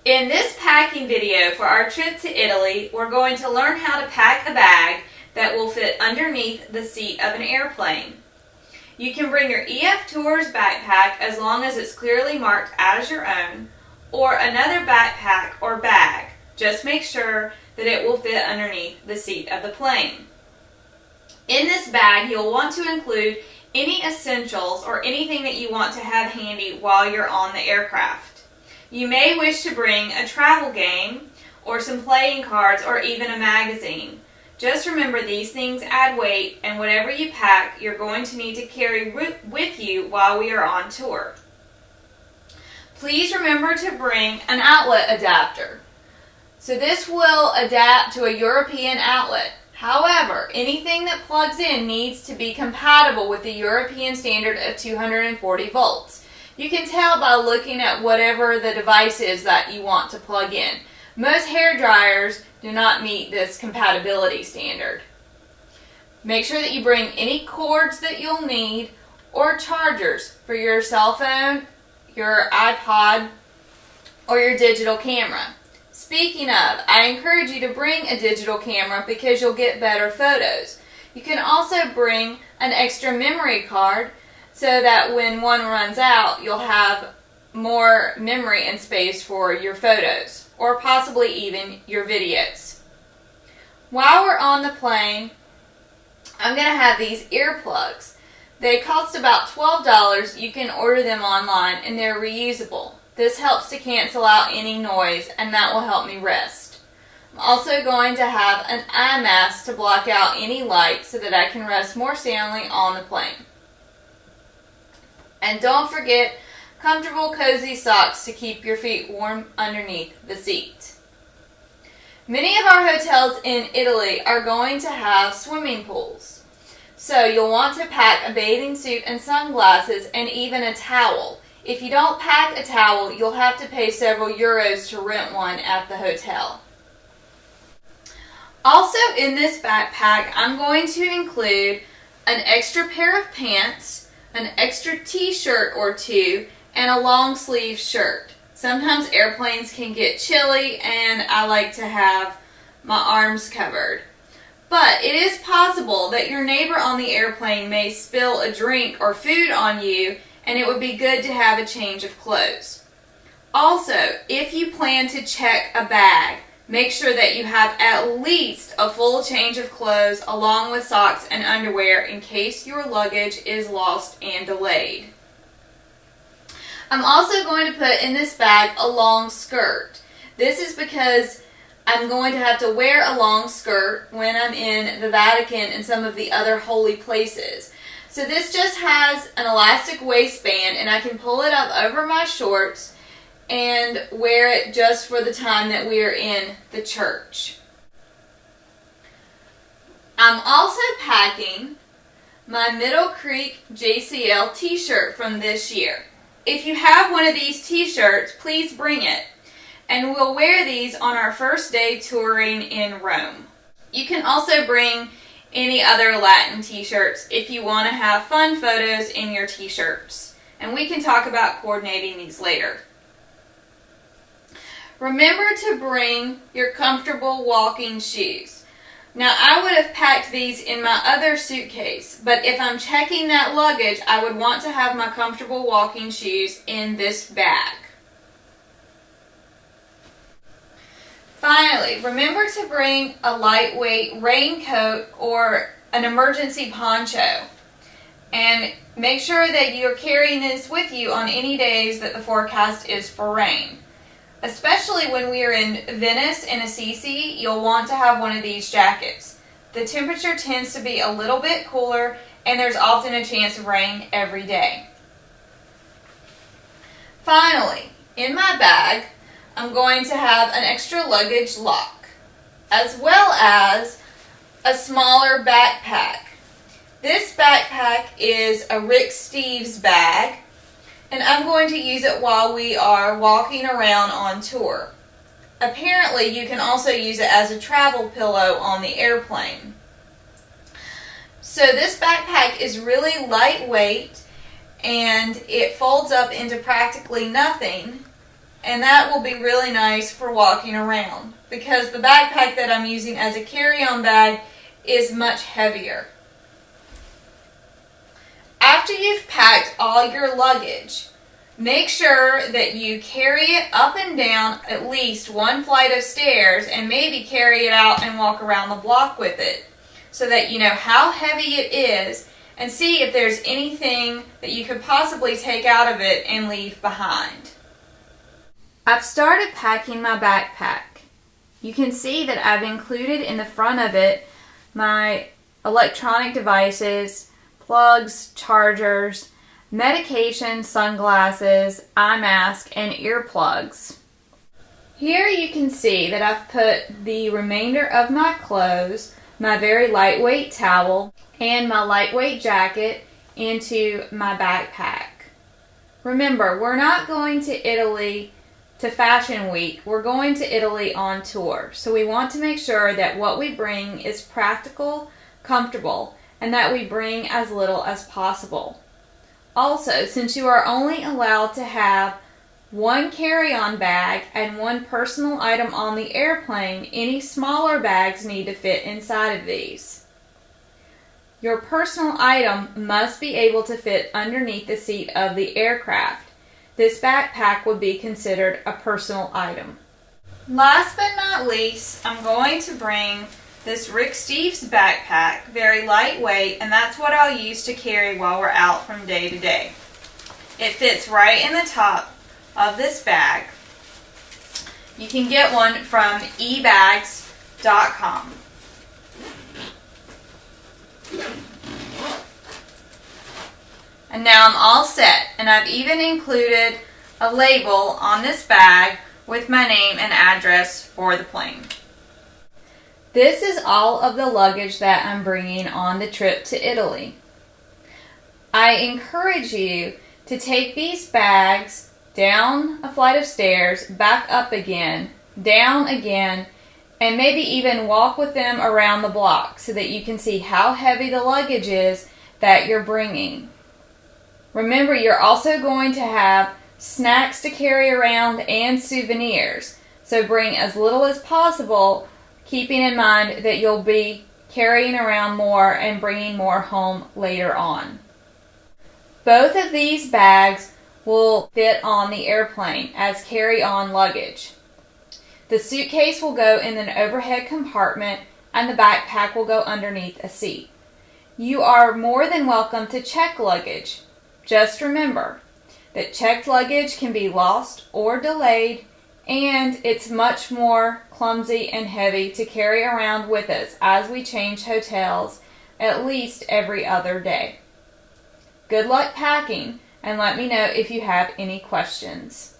In this packing video for our trip to Italy, we're going to learn how to pack a bag that will fit underneath the seat of an airplane. You can bring your EF Tours backpack as long as it's clearly marked as your own, or another backpack or bag. Just make sure that it will fit underneath the seat of the plane. In this bag, you'll want to include any essentials or anything that you want to have handy while you're on the aircraft. You may wish to bring a travel game or some playing cards or even a magazine. Just remember these things add weight, and whatever you pack, you're going to need to carry with you while we are on tour. Please remember to bring an outlet adapter. So this will adapt to a European outlet. However, anything that plugs in needs to be compatible with the European standard of 240 volts. You can tell by looking at whatever the device is that you want to plug in. Most hair dryers do not meet this compatibility standard. Make sure that you bring any cords that you'll need or chargers for your cell phone, your iPod, or your digital camera. Speaking of, I encourage you to bring a digital camera because you'll get better photos. You can also bring an extra memory card so that when one runs out, you'll have more memory and space for your photos, or possibly even your videos. While we're on the plane, I'm going to have these earplugs. They cost about $12. You can order them online and they're reusable. This helps to cancel out any noise, and that will help me rest. I'm also going to have an eye mask to block out any light so that I can rest more soundly on the plane. And don't forget comfortable, cozy socks to keep your feet warm underneath the seat. Many of our hotels in Italy are going to have swimming pools. So you'll want to pack a bathing suit and sunglasses and even a towel. If you don't pack a towel, you'll have to pay several euros to rent one at the hotel. Also in this backpack, I'm going to include an extra pair of pants, an extra t-shirt or two, and a long sleeve shirt. Sometimes airplanes can get chilly and I like to have my arms covered. But it is possible that your neighbor on the airplane may spill a drink or food on you, and it would be good to have a change of clothes. Also, if you plan to check a bag, make sure that you have at least a full change of clothes along with socks and underwear in case your luggage is lost and delayed. I'm also going to put in this bag a long skirt. This is because I'm going to have to wear a long skirt when I'm in the Vatican and some of the other holy places. So this just has an elastic waistband, and I can pull it up over my shorts and wear it just for the time that we are in the church. I'm also packing my Middle Creek JCL t-shirt from this year. If you have one of these t-shirts, please bring it, and we'll wear these on our first day touring in Rome. You can also bring any other Latin t-shirts if you want to have fun photos in your t-shirts, and we can talk about coordinating these later. Remember to bring your comfortable walking shoes. Now, I would have packed these in my other suitcase, but if I'm checking that luggage, I would want to have my comfortable walking shoes in this bag. Finally, remember to bring a lightweight raincoat or an emergency poncho. And make sure that you're carrying this with you on any days that the forecast is for rain. Especially when we are in Venice and Assisi, you'll want to have one of these jackets. The temperature tends to be a little bit cooler, and there's often a chance of rain every day. Finally, in my bag, I'm going to have an extra luggage lock, as well as a smaller backpack. This backpack is a Rick Steves bag, and I'm going to use it while we are walking around on tour. Apparently, you can also use it as a travel pillow on the airplane. So this backpack is really lightweight, and it folds up into practically nothing. and that will be really nice for walking around because the backpack that I'm using as a carry-on bag is much heavier. After you've packed all your luggage, make sure that you carry it up and down at least one flight of stairs and maybe carry it out and walk around the block with it so that you know how heavy it is and see if there's anything that you could possibly take out of it and leave behind. I've started packing my backpack. You can see that I've included in the front of it my electronic devices, plugs, chargers, medication, sunglasses, eye mask, and earplugs. Here you can see that I've put the remainder of my clothes, my very lightweight towel, and my lightweight jacket into my backpack. Remember, we're not going to Italy to Fashion Week. We're going to Italy on tour. So we want to make sure that what we bring is practical, comfortable, and that we bring as little as possible. Also, since you are only allowed to have one carry-on bag and one personal item on the airplane, any smaller bags need to fit inside of these. Your personal item must be able to fit underneath the seat of the aircraft. This backpack would be considered a personal item. Last but not least, I'm going to bring this Rick Steves backpack, very lightweight, and that's what I'll use to carry while we're out from day to day. It fits right in the top of this bag. You can get one from ebags.com. And now I'm all set, and I've even included a label on this bag with my name and address for the plane. This is all of the luggage that I'm bringing on the trip to Italy. I encourage you to take these bags down a flight of stairs, back up again, down again, and maybe even walk with them around the block so that you can see how heavy the luggage is that you're bringing. Remember, you're also going to have snacks to carry around and souvenirs, so bring as little as possible, keeping in mind that you'll be carrying around more and bringing more home later on. Both of these bags will fit on the airplane as carry-on luggage. The suitcase will go in an overhead compartment and the backpack will go underneath a seat. You are more than welcome to check luggage. Just remember that checked luggage can be lost or delayed, and it's much more clumsy and heavy to carry around with us as we change hotels at least every other day. Good luck packing, and let me know if you have any questions.